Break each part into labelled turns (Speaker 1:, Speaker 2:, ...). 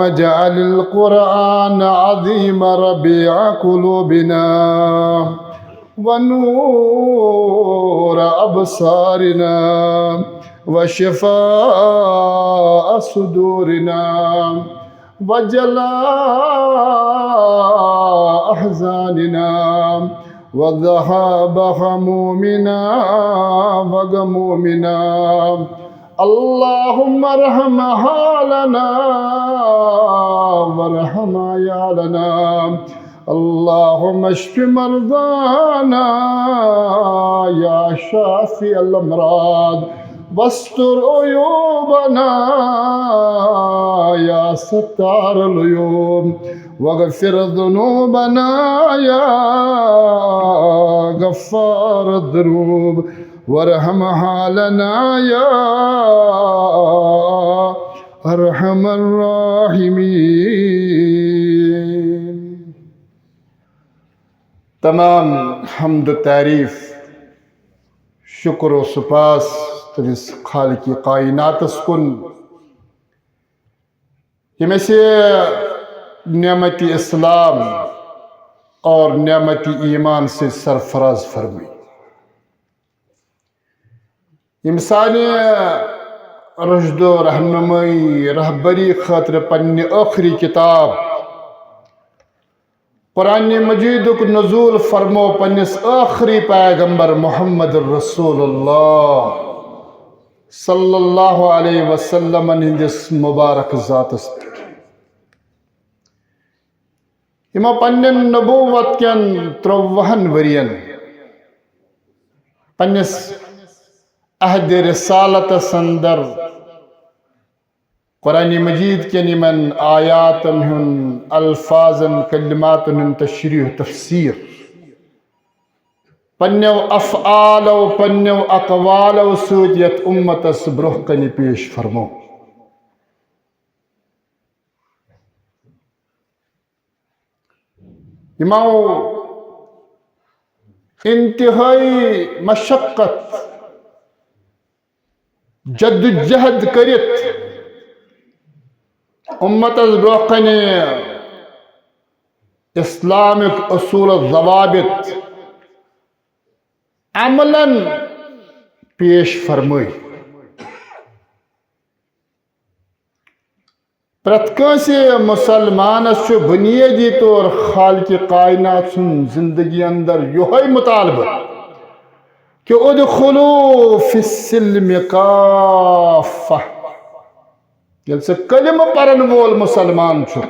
Speaker 1: اللهم اجعل القرآن عظيم ربيع قلوبنا ونور أبصارنا وشفاء صدورنا وجلاء أحزاننا وذهاب همومنا وغمومنا. اللهم ارحم حالنا وارحم عيالنا. اللهم اشف مرضانا يا شافي الأمراض واستر عيوبنا يا ستار العيوب واغفر ذنوبنا يا غفار الذنوب وارحم حالنا يا أرحم الراحمين. تمام حمد و تعریف شکر و سپاس تمس خالق کائنات کن یم سے نعمت اسلام اور نعمت ایمان سے سرفراز فرمائی. یم سانہ رشد و رہنمائی رہبری خاطر پنہ آخری کتاب قرآن مجید کو نزول فرمو پنس آخری پیغمبر محمد رسول اللہ صلی اللہ علیہ وسلم ہندس مبارک ذاتس پہ. یمو پنن نبوت کن 53 ورین پنس عہد رسالت اندر قرآن مجید کے یمن آیاتن ہن الفاظن کلماتن ہن تشریح تفسیر پنیو افعالو پنیو اقوالو سوت یت امتس برہ کنی پیش فرمو. یمو انتہائی مشقت جد جہد کرت امتس برہ کنی اسلامک اصول ضوابط عملاً پیش فرمائی. پرت کانسی مسلمانس بنیادی طور خالق کائنات سن زندگی اندر یہ مطالبہ کہ ادخلوا فی السلم کافہ. یل سے کلمہ پرن وول مسلمان چھو،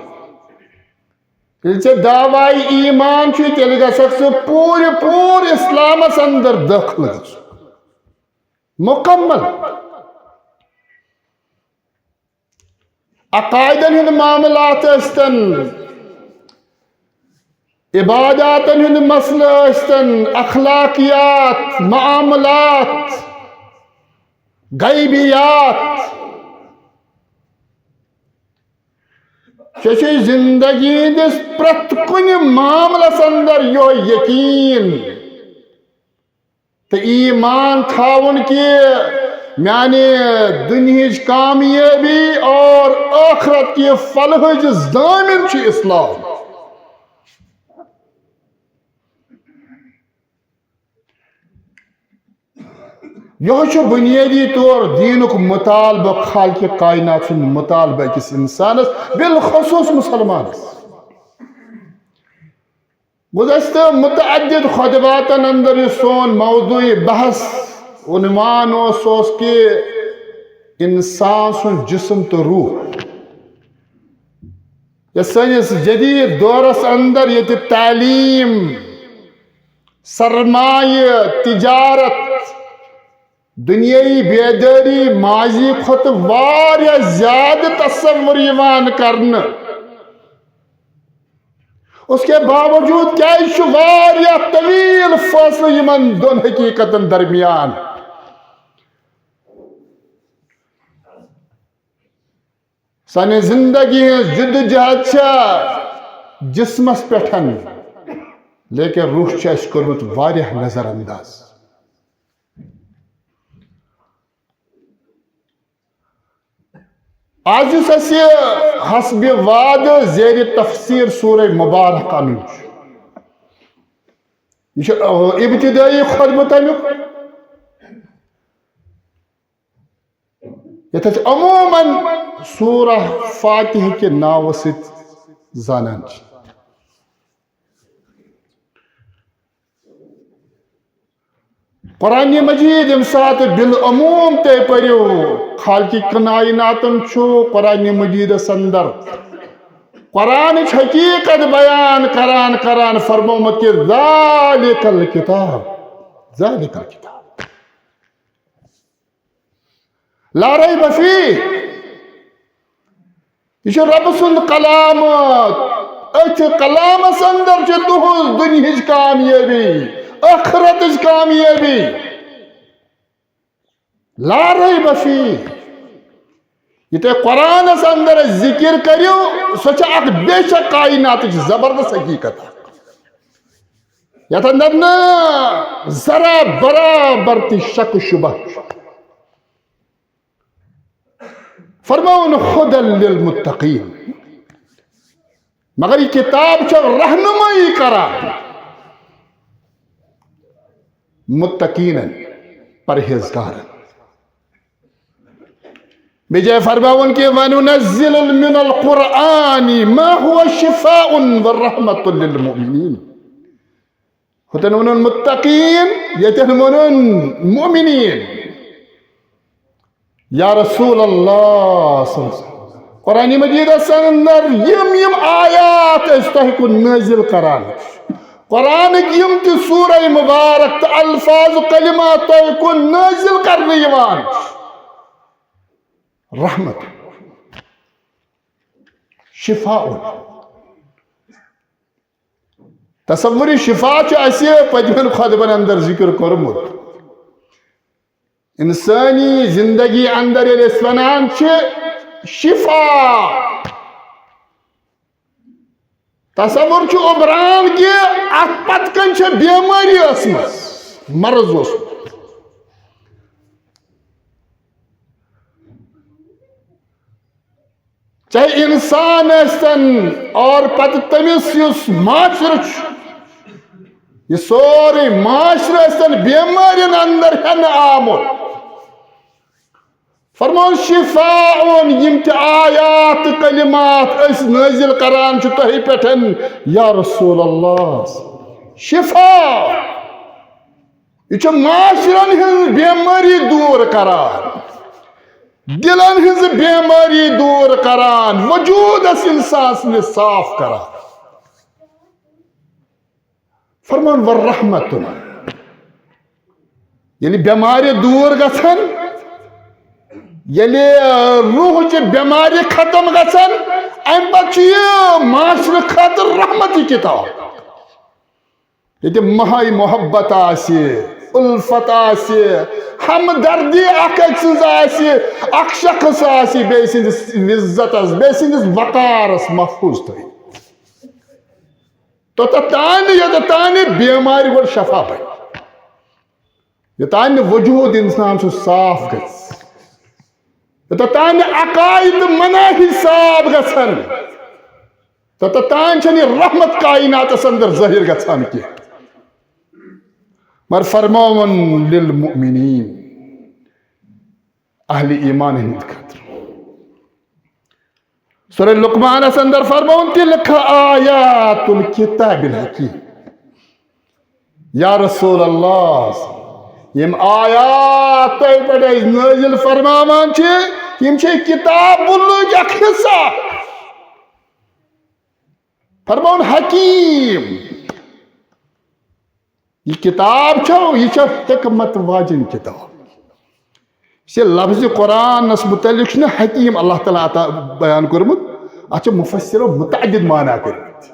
Speaker 1: یل سے دعوائی ایمان چھو، تیل گسک سے پور اسلام اندر داخل گسو مکمل. عقائدن ہند معاملات استن، عباداتن ہند مسئلہ استن، اخلاقیات، معاملات، غیبیات، چشی زندگی دس پرت کنی معاملس اندر یو یقین تو ایمان تھاون کی میانی دنیاج کامیابی اور آخرت کی فلاح ضامن چھ اسلام. یہ بنیادی طور دینک مطالبہ خالق کائنات سن مطالبہ کس انسانس بالخصوص مسلمانس. گزشتہ متعدد خطباتن اندر سون موضوع بحث عنوان اس کہ انسان سن جسم تو روح. یہ سنس جدید دورس اندر یہ تعلیم، سرمایہ، تجارت، دنیای بیداری ماضی کھت واریاہ زیادہ تصور یوان کرنا. اس کے باوجود کیا واریاہ طویل فاصلہ یمن دون حقیقتن درمیان. سانی زندگی جد جہد جسمس پٹھن لیکن روح اس کرمت واریاہ نظر انداز. آج اس حسب واد زیر تفسیر سورہ مبارک ان یہ ابتدائی خطبہ تمیک یت عموماً سورہ فاتحہ کے ناو ست زانان قرآن مجید یم سات بالعموم تے پریو خالق کائناتن چھو قرآن مجید اندر قرآن حقیقت بیان کران فرمومت کہ ذالک الکتاب لا ریب فیہ یہ رب سند کلامات اتھ کلامس اندر چھ تہذ دنہچ کامیابی آخرتچ کامیابی لا ریب فیہ یہ تے قرآن اندر ذکر کریو سوچا اک بے شک کائنات زبردست حقیقت یت اندر نا ذرا برابر تی شک شبہ فرماؤن خدل للمتقین مگر یہ کتاب چھ رہنمائی کرا متقین پرہیزگار بجائے فرماؤن کہ وَنُنَزِّلُ مِنَ الْقُرْآنِ مَا هُوَ شِفَاءٌ وَالرَّحْمَةٌ لِلْمُؤْمِنِينَ ہوتن ونن متقین یتن ونن مؤمنین یا رسول اللہ صلی اللہ علیہ وسلم قرآن مجید اندر یم آیات استحق نازل کران قرآن یم تی سورہ مبارک الفاظ کلمات کو نازل کرنے یوان رحمت شفاء تصوری شفا ایسی پدمن خطبن اندر ذکر کرمت انسانی زندگی اندر یس ونان شفا تصور ابران کہ ات پت کن بیماری مرض چاہے انسان اور پت تمس اس معاشر یہ سوری معاشر بیمارین اندر ہن آمد فرمان شفاء یم آیات کلمات اس نازل کران تہی پٹھن یا رسول اللہ شفاء یہ معاشرن ہن بیماری دور کران دلن ہز بیماری دور کران وجود اس انسان نے صاف کران فرمان والرحمت یعنی بیماری دور گژھن یعنی روح چہ بیماری ختم گژھن ام پتہ یہ معاشر خاطر رحمتی کتاب یہ مہائی محبت آسی الفت آسی ہمدردی اک سز آسی اک شخص آسی بے سندس عزت بے سندس وقارس محفوظ تھی تو تانی بیماری گو شفا پہ یہ تانی وجود انسان سے صاف گژھِ تو تانی عقائد مناہی صاف گژھن تو تانی چھنی رحمت کائنات اندر ظاہر گژھان کی مر فرماون للمؤمنین اہل ایمان ہند خاطر سورہ لقمان اندر فرماون تلک آیات الکتاب الحکیم یا رسول اللہ یم آیات پر نازل فرماوان چھ یم چھ کتاب الگ اک حصہ فرماون حکیم یہ کتاب چھو یہ چھو حکمت واجن کتاب یہ لفظ قرآن اس متعلق چھنا حکیم اللہ تعالیٰ عطا بیان کرمت اچھا مفسر متعدد معنی کرمت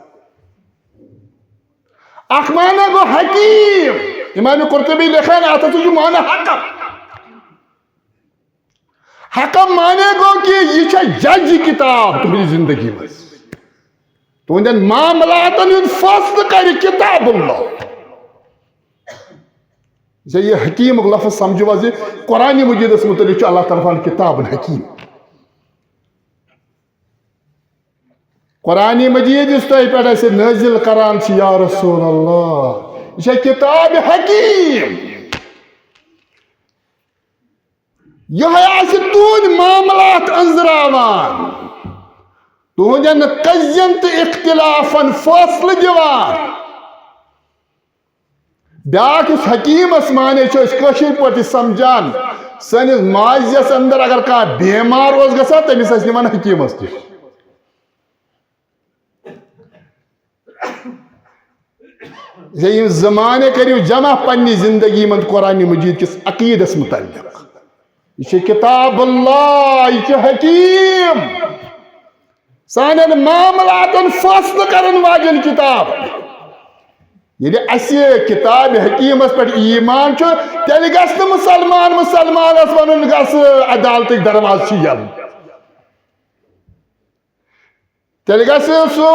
Speaker 1: اخ معنی گو حکیم امام قرطبی لکھا ہے آتا تو معنی حکم معنی گو کہ یہ چھا جج کتاب تمہاری زندگی میں تو اندن معاملاتن ان فصل کری کتاب اللہ یہ حکیم لفظ سمجھو قرآن مجید اس متعلق اللہ تعالیٰ کتاب الحکیم قرآن مجید اس تہ پہ سے نازل کران یا رسول اللہ یہ کتاب حکیم یہ تہند معاملات انزراوان تہندین قضین تو اختلافن فاصلہ دیوان بیاکھ اس حکیمس مانے کشیر پہ سمجھان سنس ماضیس اندر اگر کھانا بیمار گا تمس نمان حکیمس نش زمانے کریو جمع پنی زندگی من قرآن مجید کس عقیدس متعلق یہ کتاب اللہ یہ حکیم سانن معاملات فاصلہ کرن واجن کتاب یعنی اسی کتاب حکیمس پر ایمان تیل گھس مسلمانس ون گس عدالت درواز یل تیل گھس سو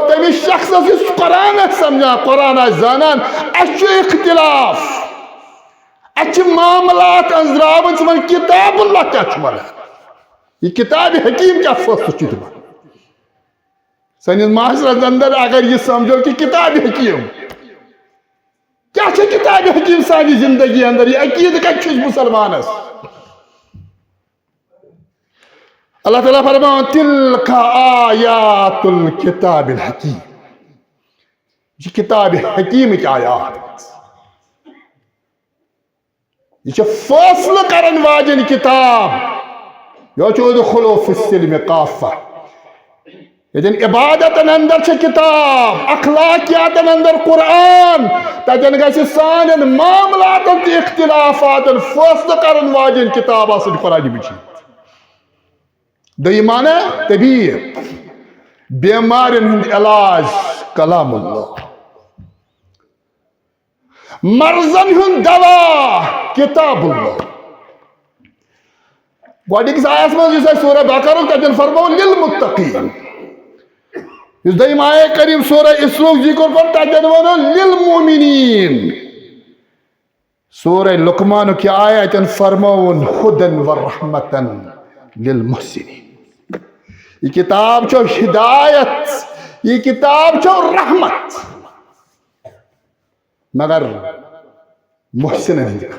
Speaker 1: تمس شخص قرآن سمجھان قرآن زانان اختلاف معاملات انزراون ون کتاب اللہ کیا ونان یہ کتاب حکیم کیا فیصلہ دان سنس معاشرس اندر اگر یہ سمجھو کہ کتاب حکیم کیا کتاب حکیم سانی زندگی اندر یہ عقید کت مسلمانس اللہ تعالیٰ فرمان تلک آیات الکتاب الحکیم یہ کتاب حکیم کی آیات یہ فاصلہ کرن واجن کتاب یہ ادخلوا فی السلم کافہ یتن عبادت اندر کتاب اخلاقیات اندر قرآن تتن گھس سان معاملات اختلافات فاصلہ کرن واجن کتاب آسن قرآن مجید دیمانہ طبیب بیمارن ہند علاج کلام اللہ مرضن ہند دوا کتاب اللہ گوڑکس آیس من سورہ بقرہ تتن فرمو للمتقین اس دیم آئے کریم سورہ اسراء ذکر پر تتن ونو للمومنین سورہ لقمان کی آیت فرمون ہدن ورحمتن للمحسنین یہ کتاب چھو ہدایت یہ کتاب چھو رحمت مگر محسن ہے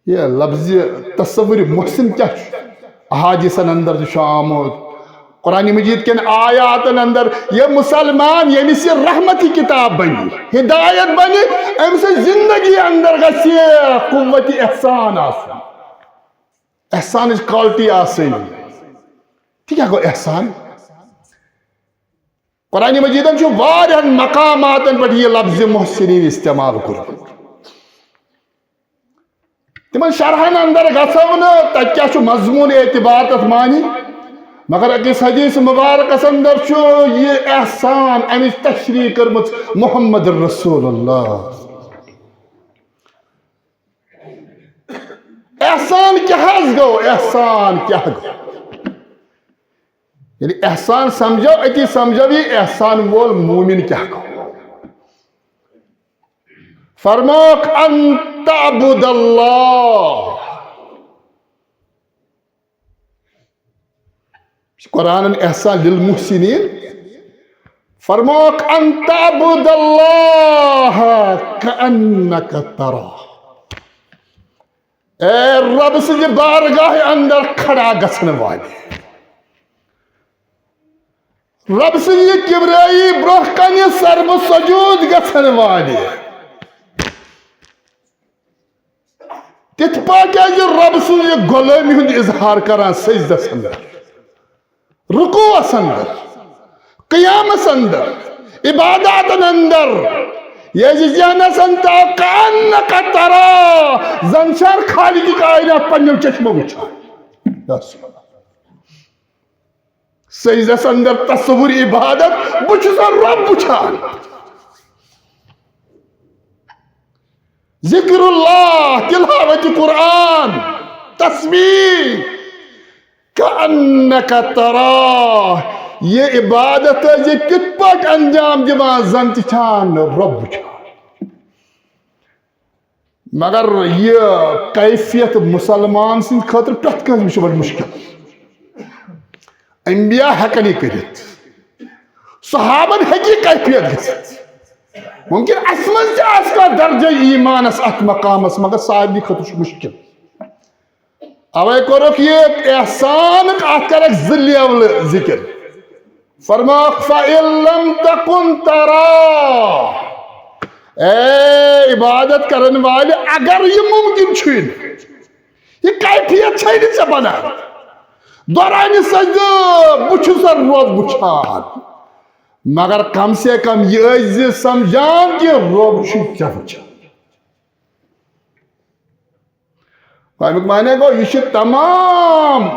Speaker 1: یہ لفظ تصور محسن کیا احادیثن اندر جو آمود قرآن مجید کے آیات اندر یہ مسلمان یعنی سے رحمتی کتاب بنی ہدایت بنی ام سے زندگی اندر گسی قوت احسان آسن احسان اس کوالٹی آسن ٹھیک ہے کو احسان قرآن مجیدن جو وارہن مقاماتن پر یہ لفظ محسنین استعمال کرو تمن شرحن اندر گھسون تک کیا چھو مضمون اعتبار تت مانی مگر اکس حدیث مبارک اندر چھو یہ احسان امیش تشریح کرمت محمد رسول اللہ احسان کیا حض گو احسان کیا گو یعنی احسان سمجھو اتی سمجھو بھی احسان وول مومن کیا گو فرموک ان تعبد اللہ قرآن احسان للمحسنین فرموک ان تعبد اللہ کأنک ترا اے رب سے بارگاہ اندر کھڑا گسن والے رب سے کبریائی برہ کنی سرم سجود گسن والے تت پا کیا رب سے غلامی ہند اظہار کران سجدس اندر رکوع اندر قیام اندر عبادات اندر یہ ذہنس انتا کانک ترا زنشار خالق کائنات پنیو چشمو وچھان سجدس اندر تصور عبادت بچھسا رب وچھان ذکر اللہ تلاوت قرآن تسبیح کانک ترا یہ عبادت ہے یہ کت پاک انجام دیوان زنت چھان رب چھان مگر یہ کیفیت مسلمان سن خاطر پرت کنس بڑ مشکل انبیاء ہیکن یہ کرت صحابن ہیکی کیفیت گژھِتھ ممکن اس منٛز تہِ آسہِ کانٛہہ درجہ ایمانس اتھ مقامس مگر سارنٕے خٲطرٕ چھُ مشکل اوے کوٚرُکھ یہِ احسانُک اتھ کرکھ زٕ لیولہٕ ذکر فرماوکھ فَإِن لَمْ تَكُنْ تَرَاهُ اے عبادت کرن والے اگر یہ ممکن چھُے نہٕ یہ کیفیت چھے نہٕ ژےٚ بنان دورانہِ سجدٕ بہٕ چھُس روز وٕچھان مگر کم سے کم یہ ٲسۍ سمجھان کہ رب چھُ ژےٚ وٕچھان امیُک معنی گوٚو یہِ چھُ تمام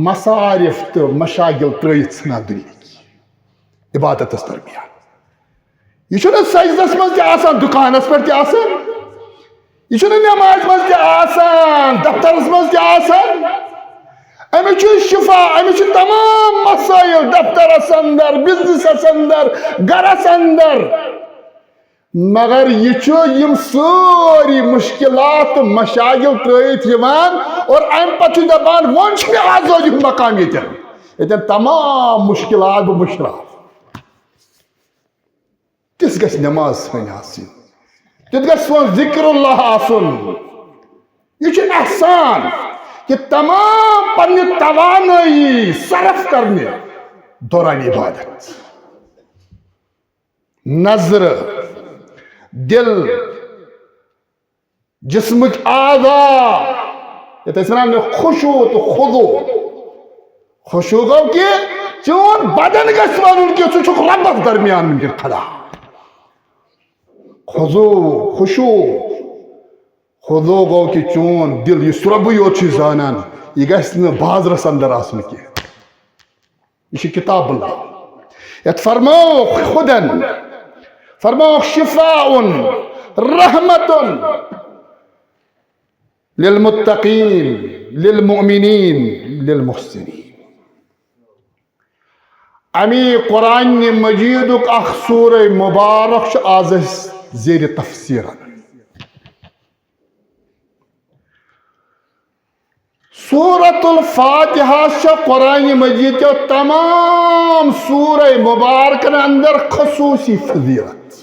Speaker 1: مصارف تہٕ مشاغل ترٲیِتھ ژھٕنان دُنیاہٕکۍ عبادتس درمیان یہ چھُنہٕ سجدس منٛز تہِ آسان دُکانس پٮ۪ٹھ تہِ آسان یہ چھُنہٕ نٮ۪مازِ منٛز تہِ آسان دفترس منٛز تہِ آسان امِچ چھُ شفا امِچ چھُ تمام مسائل دفترس اندر بزنسس اندر گرس اندر مگر یہ چھُ یم سٲری مشکلات تہٕ مشاغل ترٲیِتھ یِوان اور امہِ پتہٕ چھُ دپان وۄنۍ چھُ مےٚ آزٲدیُک مقام ییٚتٮ۪ن تمام مشکلات بہٕ مشراو تِژھ گژھِ نٮ۪ماز سٲنۍ آسٕنۍ تیُتھ گژھِ سون ذکر اللہ آسُن یہ چھُ احسان کہ تمام پننہِ توانٲیی صرف کرنہِ دوران عبادت نظر دل جسمٕکۍ اعضاء یتھ أسۍ ونان خشوع تہٕ خضوع خشوع گوٚو کہ چون بدن گژھِ ونُن کہ ژٕ چھُکھ رۄبس درمیان وٕنکٮ۪ن کھڑا خضوع خضوع گوٚو کہ چون دل یُس رۄبٕے یوت چھُ زانان یہ گژھِ نہٕ بازرس اندر آسُن کینٛہہ یہ چھُ کتاب اللہ یتھ فرمووُکھ خُدن فرمووُکھ شفاء رحمت للمتقین للمؤمنین للمحسنین امی قرآن مجیدُک اکھ سورہ مبارک چھُ آز أسۍ زیر تفسیر سورة الفاتحہ چھِ قرآن مجید کے تمام سورہ مبارکن اندر خصوصی فضیلت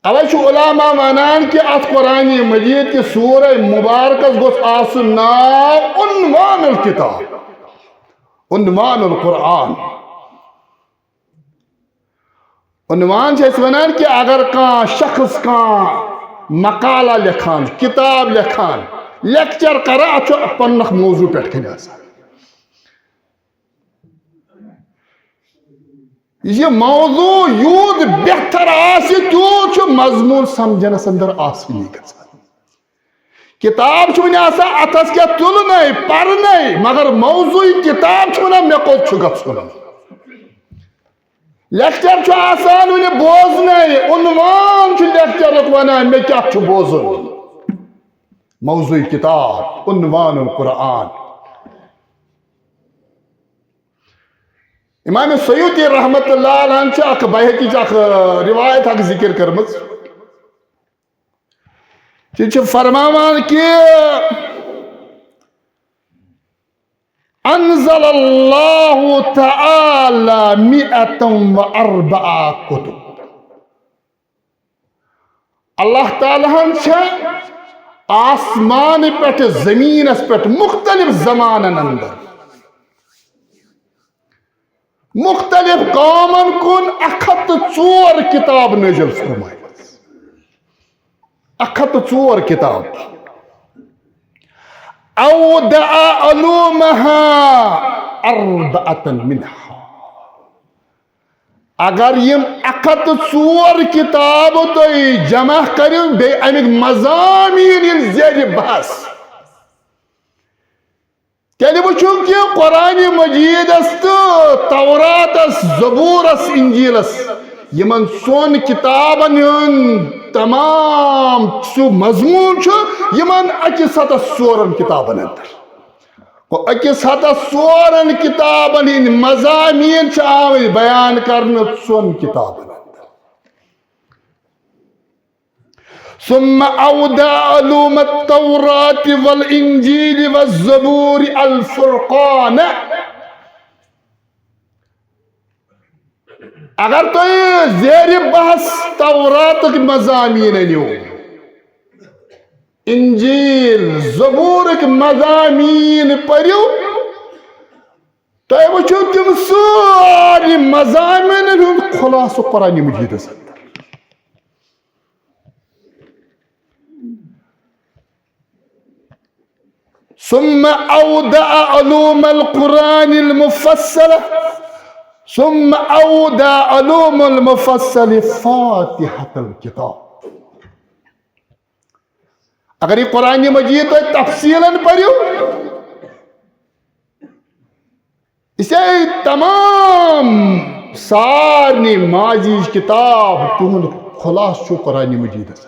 Speaker 1: اوے چھُ علماء ونان کہ ات قرآن مجید کے سورہ مبارکس گوٚژھ آسُن ناو عنوان الکتاب عنوان القرآن عنوان چھِ أسۍ ونان کہ اگر کانٛہہ شخص کانٛہہ مقالہ لکھان کتاب لکھان لیکچر کران اتھ چھُ پنُن اکھ موضوع پٮ۪ٹھ کَنہِ آسان یہ موضوع یوٗت بہتر آسہِ تیوٗت چھُ مضموٗن سمجھنس اندر آسٲنی گژھان کتاب چھُ وۄنۍ آسان اتھس کیٛاہ تُلنَے پرنَے مگر موضوعی کتاب چھُ ونان مےٚ کوٚت چھُ گژھُن لیکچر چھُ آسان وۄنۍ بوزنَے عنوان چھُ لیکچرُک ونان مےٚ کیٛاہ چھُ بوزُن موضوعی کتاب عنوان القرآن امام سیوطی رحمت اللہ علیہ چھِ اکھ بحقیچ اکھ روایت اکھ ذکر کٔرمٕژ تہِ چھِ فرماوان کہ انزل اللہ تعالی 104 کتب اللہ تعالیٰ ہن چھِ آسمان پٮ۪ٹھ زمینس پٮ۪ٹھ مختلف زمانن اندر مختلف قومن کن 104 کتاب نازل فرمایمژ 104 کتاب اودع علومها 4 منها اگر یم 104 کتاب تُہۍ جمع کٔرِو بیٚیہِ امیِکۍ مضامین ییٚلہِ زیرِ بحث تیٚلہِ وٕچھِو کہ قرآن مجیدس تہٕ توراتس زبورس انجیلس یمن سون کتابن ہُنٛد تمام سُہ مضموٗن چھُ یمن 104 کتابن اندر گوٚو 104 کتابن ہٕنٛدۍ مضامین چھِ آمٕتۍ بیان کرنہٕ ژۄن کتابن ثم اودع علوم التوراة والانجيل والزبور الفرقان اگر تو زیر بحث تورات مضامین انیو، انجیل زبور مضامین پریو، تو وچھو تم ساری مضامین خلاص قرآن مجید اندر. ثم أودع علوم القرآن المفصلة، ثم أودع علوم المفصل فاتحة الكتاب. اگر یہ قرآن مجید تو تفصیلاً پڑھو، اسے تمام سارنی ماضی کتاب تہند خلاص چھو قرآن مجید اندر.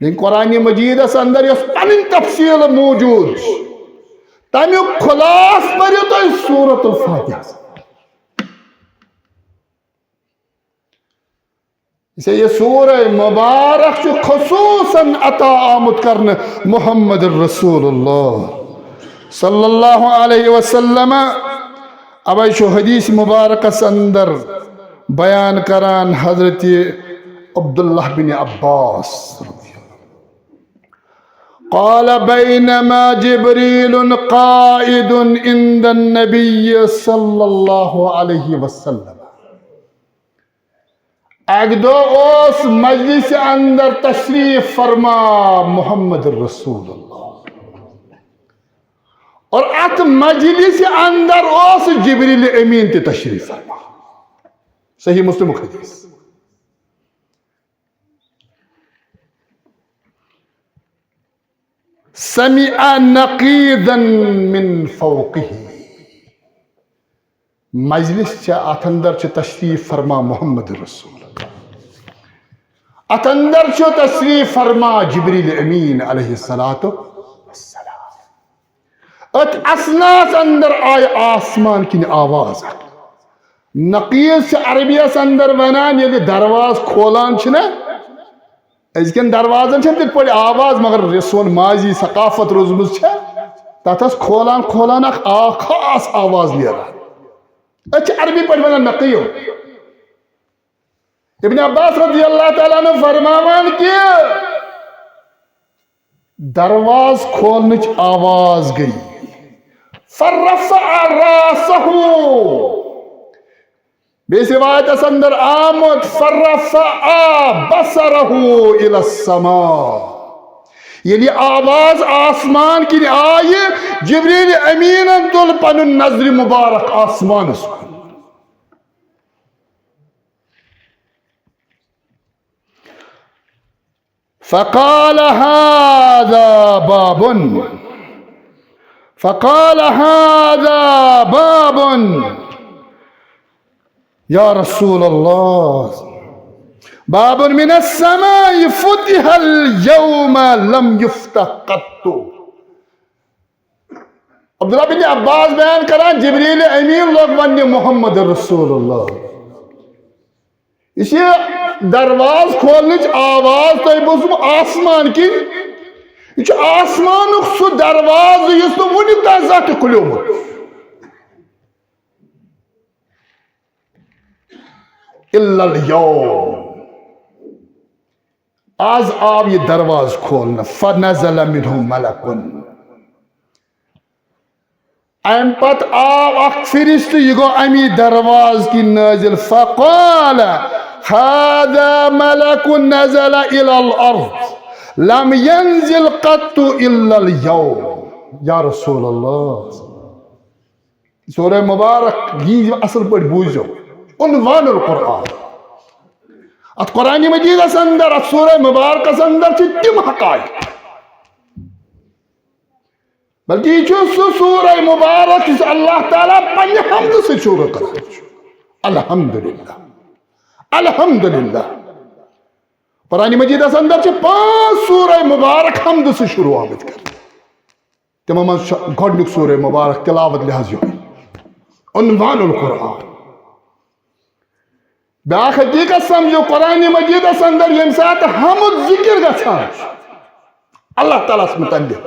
Speaker 1: لیکن قرآن مجید اندر یس پن تفصیل موجود، تمیک خلاص پڑھو تو سورة الفاتحہ. اسے یہ سورہ مبارک چھو خصوصاً عطا آمد کرنے محمد الرسول اللہ صلی اللہ علیہ وسلم. اب چھو حدیث مبارک اندر بیان کران حضرت عبداللہ بن عباس قال بينما جبريل قائد عند النبي صلى الله عليه وسلم. ایک دو اس مجلس اندر تشریف فرما محمد الرسول اللہ، اور ات مجلس اندر اس جبریل امین تے تشریف فرما. صحیح مسلم حدیث. سمع نقیدا من فوقه. مجلس ات اندر تشریف فرما محمد الرسول، ات اندر تشریف فرما جبریل امین علیہ الصلوۃ والسلام. ات اسناس اندر آئے آسمان کن آواز. نقیز سے عربیس اندر ونان یلی درواز کھولان چھنا، ازکن دروازن چھن تیت پڑی آواز، مگر رسول ماضی ثقافت روزمز چھا تاتس کھولان کھولان اخ خاص آواز لیران. اچھ عربی پڑی ونان نقیو. ابن عباس رضی اللہ تعالیٰ نے فرماوان کیا درواز کھولنچ آواز گئی. فرفع راسہ، بیس روایت اندر آمد فرفع بصرہ الى السماء، یعنی آواز آسمان کی آئے، جبریل امین تل پن نظر مبارک آسمان اس کو. فقال هذا باب، فقال هذا باب یا رسول اللہ، باب من السماء فتح اليوم لم يفتح قط. عبداللہ بن عباس بیان کران جبریل امین لوگ ونی محمد رسول اللہ. اسی درواز کھولنچ آواز تو بوزم آسمان کی، یہ آسمان سو دروازہ یس تو ونی تازہ کے کھلیومت. الا اليوم، آز آو یہ درواز کھولنا. فنزل منہ ملکن، ام پت آو اخ فرشت یہ گو امی درواز کی نازل. فقال هذا ملك نزل الى الارض لم ينزل قط الا اليوم. یا رسول اللہ، سورہ مبارک یہ اصل پر بوجھو عنوان القرآن. ات قرآن مجید اندر ات سورہ مبارک اندر تم حقائق، بلکہ یہ سورہ مبارک اللہ تعالیٰ پنہ حمد سے شروع کرتا. الحمدللہ الحمدللہ. قرآن مجید اندر 5 سورہ مبارک حمد سے شروع آمد کر. تمام گۄڈنیُک سورہ مبارک تلاوت لحاظ یہ عنوان القرآن. بیاکھ حقیقت سمجھو قرآن مجید اندر یم سات حمد ذکر گژھان اللہ تعالیٰ متعلق.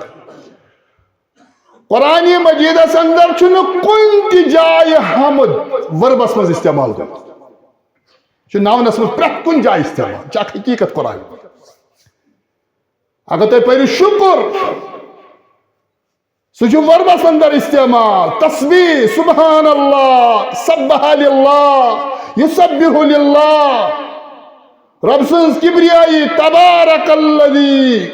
Speaker 1: قرآن مجید اندر چھنہ کن تہ جائے حمد وربس مز استعمال کر. ناونس من پرت کن جائے استعمال چاک حقیقت قرآن اگر تو پہلے شکر سہ وربس اندر استعمال تسبیح سبحان اللہ سبح للہ یسبح للہ رب سنز کبریائی تبارک الذی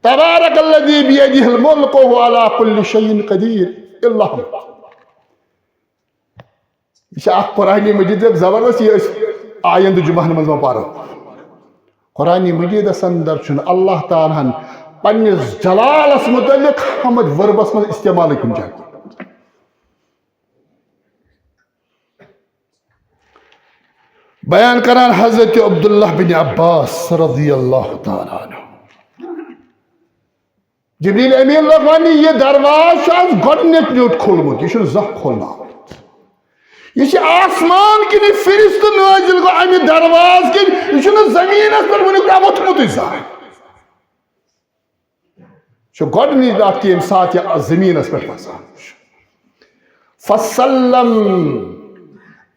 Speaker 1: بیدہ الملک وهو علی کل شیء قدیر اللہ یہ قرآن مجید زبردست یہ آئند جمعہ من پارو قرآن مجید اندر چھ اللہ تعالیٰ پنس جلالس متعلق حمد وربس من استعمال کن جائے بیان کران حضرت عبداللہ بن عباس رضی اللہ تعالیٰ عنہ جبریل امین لغوانی یہ درواز گۄڈنیُک نیوٹ کھولمت یہ زخ کھولنا یہ آسمان کن فرشت نازل گو امہ درواز کن یہ زمین پر ونیک ووتمت زان گۄڈنیچ لٹ کہ یم سات یہ زمین پہ وسان فسلم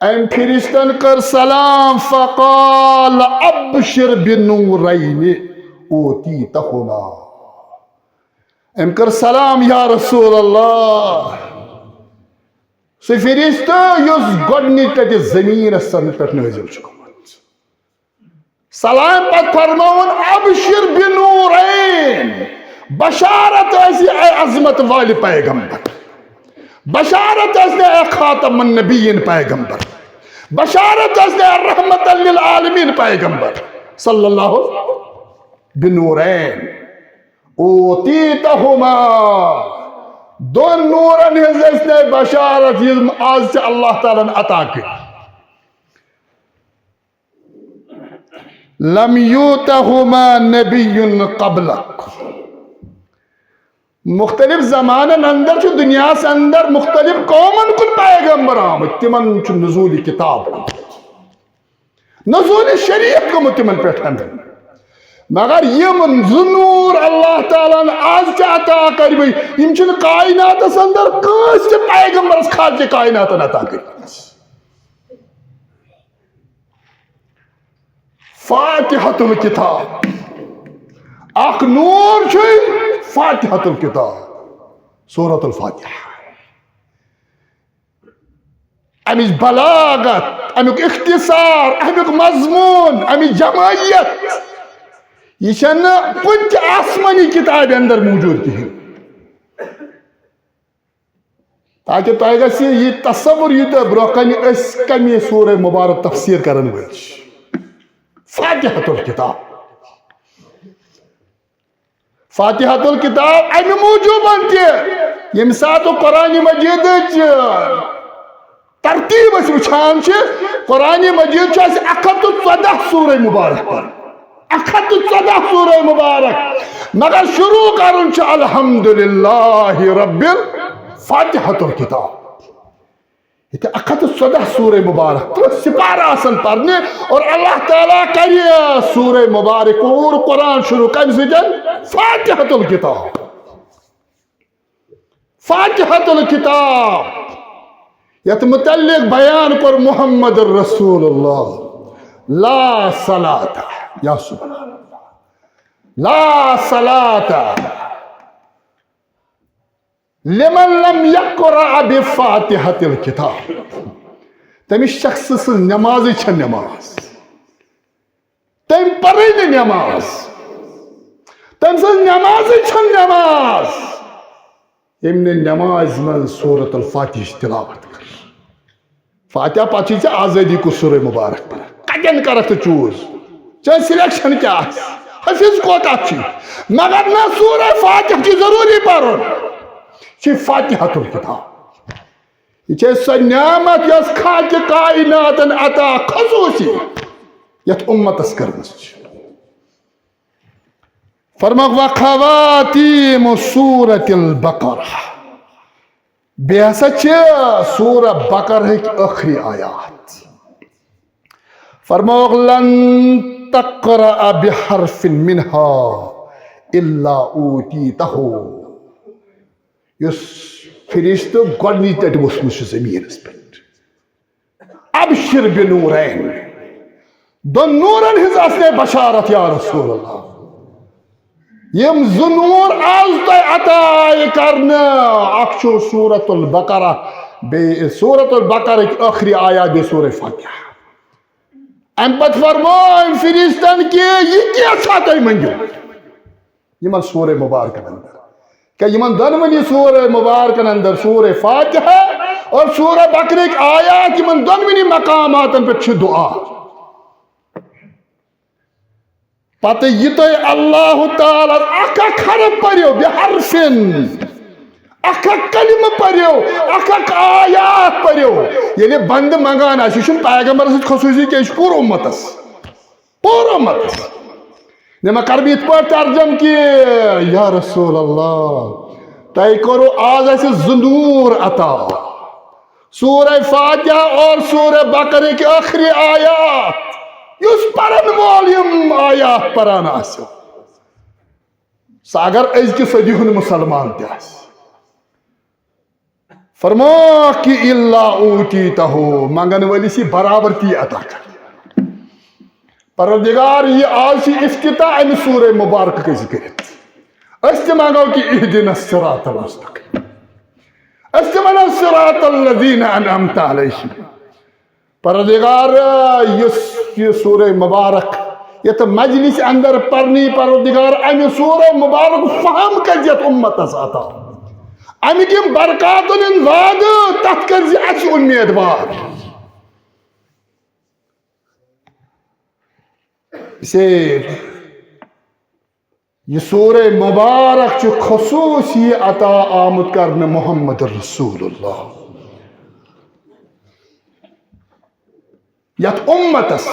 Speaker 1: ام فرشتن کر سلام فقال ابشر بنورین اوتیتہما ام کر سلام یا رسول اللہ سہ فرشتہ یس گۄڈنیچ لٹہ زمین پہ نازل گومت سلام پتہ فرماون ابشر بنورین بشارت ایسی اے عظمت والی پیغمبر بشارت ایسی اے خاتم النبیین پیغمبر بشارت ایسی اے رحمت للعالمین پیغمبر صلی اللہ بنورین اوتیتہما دون نورن ہز بشارت یہ آج سے اللہ تعالیٰ نے عطا کی لم یوتہما نبی قبلک مختلف زمانن اندر چھ دنیا سے اندر مختلف قومن کن پیغمبر آمد تمن چھ نزول کتاب نزول شریعت کو تمن پیٹھن مگر یم نور اللہ تعالیٰ نے آج چھ عطا کر بھئی یم چھ کائنات اندر کس چھ پیغمبر اس خالق کائنات عطا کر فاتحۃ الکتاب اخ نور چھ فاتحۃ الکتاب سورۃ الفاتحہ امچ بلاغت امیک اختصار امیک مضمون امیک جمعیت یہ چھنہ کچھ آسمانی کتاب اندر موجود کہیں تاکہ تۄہہِ گژھِ یہ تصور یوٗتاہ برونٛہہ کنہِ أسۍ کمہِ سورہ مبارک تفسیر کرن وٲلۍ چھِ فاتحۃ الکتاب فاتحۃ الکتاب امہ موجوبن تہ یم سات قرآن مجید ترتیب اس وچھان قرآن مجید چھ 114 سورہ مبارک پر 114 سورہ مبارک مگر شروع کرن چھ الحمدللہ رب الفاتحۃ الکتاب یہ 114 سورہ مبارک سپارہ آسن پڑھنے اور اللہ تعالیٰ کریے سورہ مبارک اور قرآن شروع کم سجن فاتحۃ الکتاب فاتحۃ الکتاب یت متعلق بیان کر محمد الرسول اللہ لا صلاۃ یا سبحان اللہ لا صلاۃ لمن لم یقرأ بفاتحۃ الکتاب تمس شخص سن نماز چھ نماز تم پرے نماز تم سن نماز چھ نماز یم نے نماز من سورۃ الفاتحہ تلاوت کر فاتحہ پتہ چھ آزادی کو سورہ مبارک پر کتن کرت چوز چھ سلیکشن کیا حفظ کوتا چھ مگر نہ سورہ فاتحہ کی ضروری پڑھن چھ فاتحۃ الکتاب یہ سہ نعمت یس خالق کائنات عطا خصوصی یت امتس کرمس فرماک وخواتیم سورۃ البقرہ بیٚیہِ ہسا چھ سورہ بقرہ ٲخری آیات فرماک لن تقرأ بحرف منها الا اوتیتہ یس فرشتہ گۄڈنِچ لٹہِ ووٚتھمُت چھُ زٔمیٖنس پٮ۪ٹھ ابشر بنورین دون نورن ہز اصل بشارت یا رسول اللہ یم زنور آز تے عطا کرنا اکشو سورة البقرہ بے سورة البقرہ کی آخری آیات بے سورة فاتحہ ام پت فرمائیں فرشتن کی یہ کیا ساتھ منجو یمن سورة مبارکن اندر کہ یمن دنونی سورة مبارکن اندر سورة فاتحہ اور سورة بقرہ کی آیات یمن دنونی مقامات پر چھ دعا پتہ یہ تو اللہ تعالی اکھ حرف پڑھو بحرفن اکھ کلمہ پڑھو اکھ آیات پڑھو یعنی بند منگان آسی شن پیغمبر سے خصوصی کہ پور امتس نما کربی ات پر ترجم کی یا رسول اللہ تائی کرو آز ایسے زنور عطا سورہ فاتحہ اور سورہ بقرہ کی آخری آیات یس پرن والیم آیات پران آسو اگر از کی صدیحن مسلمان تیاس فرما کی اللہ اوتی تہو منگن والی سی برابر تی عطا کر پروردگار یہ آسی افتتاح ان سورہ مبارک کے ذکرت استمانو کی اہدنا الصراط المستقیم استمانا الصراط الذین انعمت علیہم پروردگار یہ سورہ مبارک یہ تو مجلس اندر پڑھنی پروردگار امی سورہ مبارک فہم کجیت امت اساتا امی کم برکاتن انزاد تحت کرزی اچھ امیدوار اسے یہ سورہ مبارک جو خصوصی عطا آمد کرنے محمد رسول اللہ یت امتس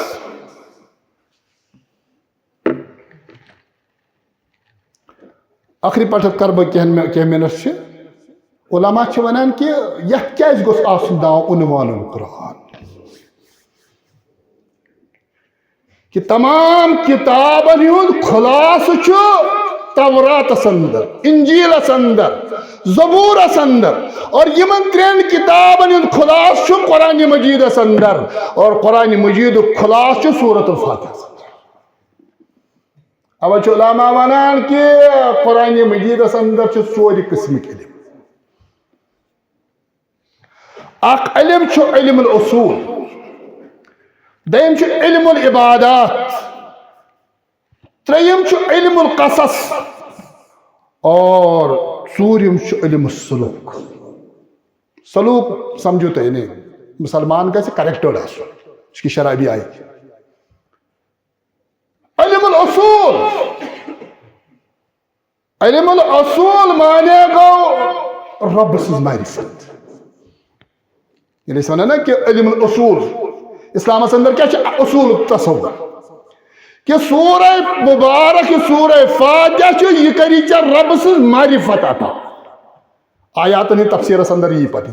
Speaker 1: آخری پٹھت کر بہ کینٛہہ منٹ چھ علماء چھ ونان کہ یت کیاز گوٚژھ آسُن ناو عنوان القرآن کہ تمام کتابن ہُنٛد خلاصہ چھ تورات اندر انجیل اندر زبور اندر اور یمن ترین کتابن ہُنٛد خلاصہ چھ قرآن مجید اندر اور قرآن مجید خلاصہ چھ سورۃ الفاتحہ اب چھ علماء ونان کہ قرآن مجید اندر چھ ژورِ قسمک علم اخ علم چھ علم الاصول دیم چھ علم العبادات تریم چھ علم القصص اور ژوٗرِم چھ علم السلوک سلوک سمجھو تو نہیں مسلمان گژھِ کریکٹڈ آسُن اس کی شرح بھی آئی علم الاصول علم الاصول مانے گو رب سٕنٛز معرفت یعنی اس ونان کہ علم الاصول اسلام اندر کیا چھ اصول تصور کہ سورہ مبارک سورہ فاتحہ چھ یہ کری چھ رب سٕنٛز معرفت عطا آیاتن ہی تفسیر اندر یہ پتہ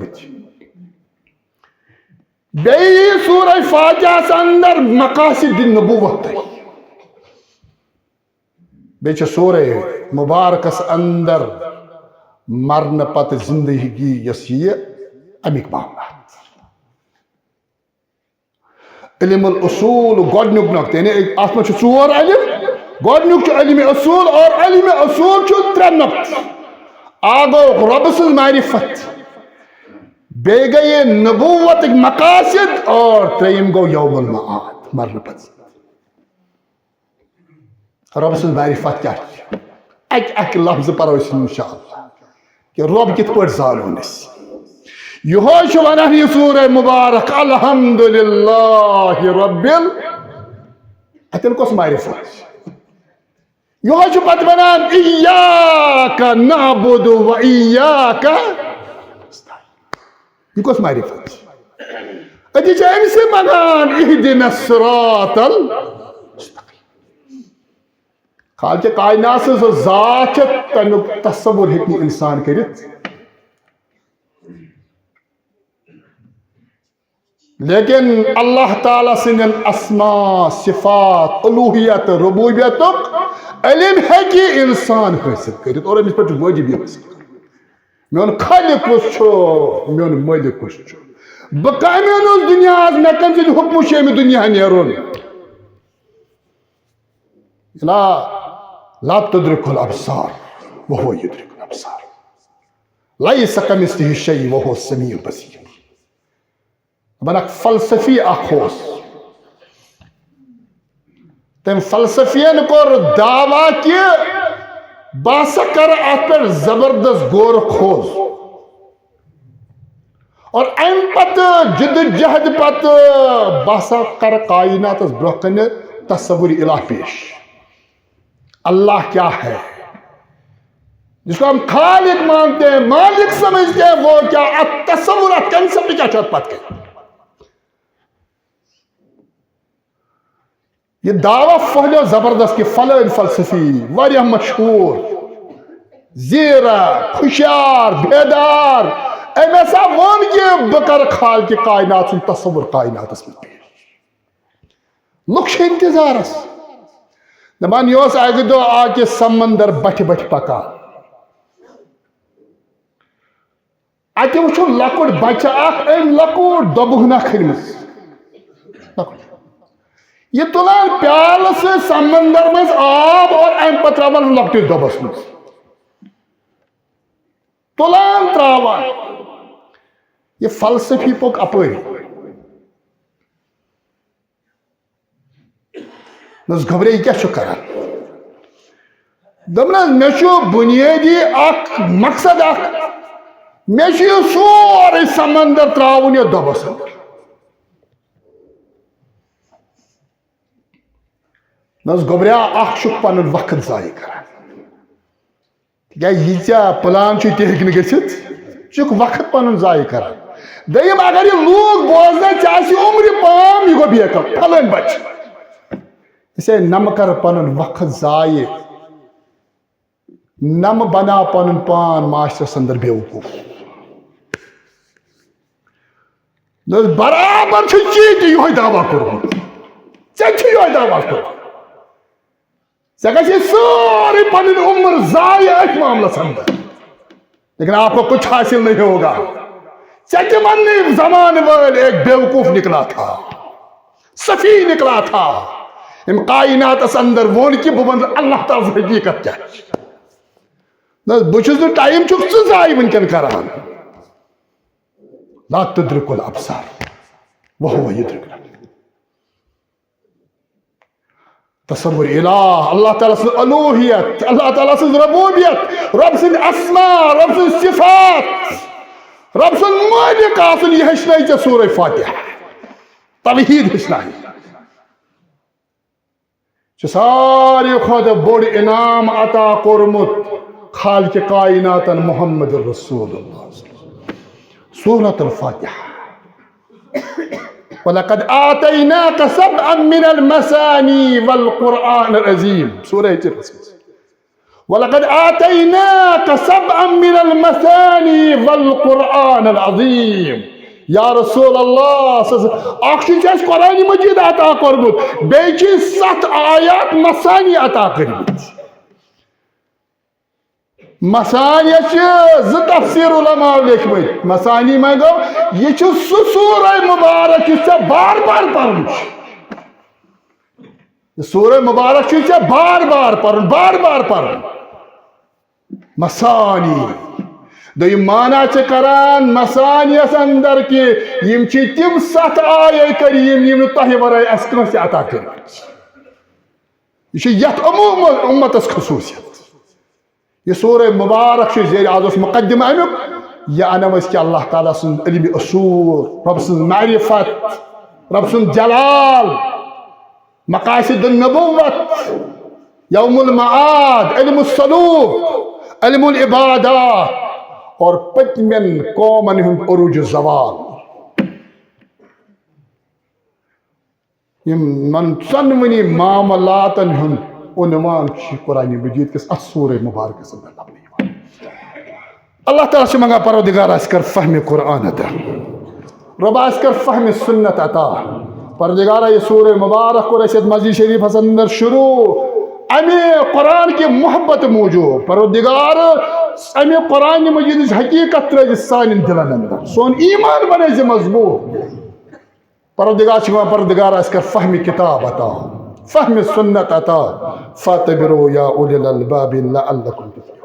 Speaker 1: بیٚیہِ سورہ فاتحہ اندر مقاصد النبوت بیٚیہِ چھ سورہ مبارکس اندر مرن پتہ زندگی یس یہ امیک معاملات علم الاصول گۄڈنیُک نقطہ یعنی اتھ منٛز چھ ژور علم گۄڈنیُک چھ علم اصول اور علم اصول چھ ترٛےٚ نقطہ آگو رب سٕنٛز معرفت بیٚیہِ گٔیے نبوتٕکۍ مقاصد اور ترٛیٚیِم گوٚو یوم المعاد مرنہٕ پتہٕ رب سٕنٛز معرفت کیٛاہ چھِ اکہِ لفظ پرو أسۍ انشاءاللہ کہ رب کِتھ پٲٹھۍ زانون أسۍ یہوے چھ ونان یہ سورہ مبارک الحمدللہ رب اتن کس معرفت یہوے چھ پتہ ونان ایاک نعبد و ایاک یہ کس معرفت اتہ چھ امس منگان اہدنا الصراط المستقیم خالق کائنات سٕنٛز سۄ ذات چھِ تمیُک تصور ہیٚکہِ نہٕ انسان کٔرِتھ لیکن اللہ تعالیٰ سندین اسماء صفات الوہیت ربوبیتک علم ہیکہِ انسان حاصل کرت اور امس پہ واجب حاصل کر میون خالق کس میون مالک کس بقامن اس دنیا میں کم سے حکم شیم دنیا نیرون لا تدرك الابصار وهو يدرك الابصار ليس كمثله شيء وهو السميع البصير. بناك فلسفي اخوس تم فلسفین کور دعویٰ کہ باسا کر ات پر زبردست غور خوض اور ام پت جد جہد پت باسا کر کائنات برہ کن تصور الہ پیش. اللہ کیا ہے جس کو ہم خالق مانتے ہیں مالک سمجھتے ہیں وہ کیا تصور کنسپٹ کیا چاہت پت کے یہ دعویٰ پہلو زبردست کہ فلان فلسفی واریاہ مشہور زیرہ خوشیار بیدار ایم ایسا ون کہ بکر خال کی کائنات سن تصور کائنات اس میں پیش لوگ چھے انتظار اس دمان یوس آگے دو آکے سمندر بٹھ بٹھ پکا آتے وچھو لکوڑ بچہ آکھ ایم لکوڑ دبہنا کھرمز یہ تلان پیال سے سمندر میں آب اور ایم پتراوان لکٹر دبس میں تلان تراوان یہ فلسفی پوک اپوری نس گھبرے کیا چھو کران دمنا میشو بنیادی اک مقصد اک میشو سوری سمندر تراون یا دبس نس گھبریا اخ شک پنن وقت ضائع کران کیا یہ پلان چھ تہ ہیکہ گژھت چھ وقت پنن ضائع کران. دیم اگر یہ لوگ بوزنا چاہیے عمر پام یہ گو بیکم پھلن بچ اسے نم کر پنن وقت ضائع نم بنا پنن پان معاشرس اندر بیوقوف برابر چیز یہ دعویٰ کورمت یہ دعویٰ کورمت ساری پنن عمر ضائع اس معاملہ اندر لیکن آپ کو کچھ حاصل نہیں ہوگا. چچمن زمان ول ایک بیوقوف نکلا تھا صفی نکلا تھا ام کائنات اس اندر وون کی ببن اللہ تعالی حقیقت کیا بچس نو ٹائم چھ ضائع ونکن کران. لا تدرك الابصار وهو يدرك الابصار تصور الہ اللہ تعالیٰ سے الوہیت اللہ تعالیٰ سے ربوبیت رب سے اسماء رب سے صفات رب سے مالک آسن یہ ہشنائی چا سورہ فاتحہ توحید ہشنائی چا ساری خود بڑ انعام عطا قرمت خالق کائنات محمد رسول اللہ سورة الفاتحہ وَلَقَدْ آتَيْنَاكَ سَبْعًا مِّنَ الْمَثَانِي وَالْقُرْآنِ الْعَظِيمِ سورة الرسول وَلَقَدْ آتَيْنَاكَ سَبْعًا مِّنَ الْمَثَانِي وَالْقُرْآنِ الْعَظِيمِ یا رسول اللہ اخشی چیز قرآن مجید عطا کرمت بیچی 7 آیات مثانی عطا کرمت مثانی ز تفسیر علماء لکھمت مثانی میں گو یہ سورہ مبارک سے بار بار پڑھن سورہ مبارک سے بار بار پڑھن مثانی دوی مانا چھ کران مثانی اس اندر کی یم چھ تم 7 آیے کریم یم تہ ورائے اس کنس عطا کرمت یہ یت عموم امت اس خصوصیت یہ سورہ مبارک سے زیر آزوس مقدمہ امیک یہ انم اس کی اللہ تعالیٰ سن علم اصول رب سن معرفت رب سن جلال مقاصد النبوت یوم المعاد علم السلوک علم العبادات اور پتمن قومن ہم عروج الزوال یہ من سنونی معاملاتن ہم عنوان قرآن مجید کس سورہ مبارک سے اللہ تعالیٰ سے منگا پروردگار اس کر فہم قرآن عطا رب اس کر فہم سنت عطا پروردگار یہ سورہ مبارک کو رشید مزید شریف حسن اندر شروع امی قرآن کی محبت موجود پروردگار امہ قرآن مجید حقیقت ترٲیِتھ سانٮ۪ن دلن اندر سون ایمان بنٲیزِ مضبوط پروردگار چھِ وَنان پروردگار اَسہِ کر فہمِ کتاب عطا فہمِ سنت عطا فاتبروا یا اولی الالباب لعلکم تفلحون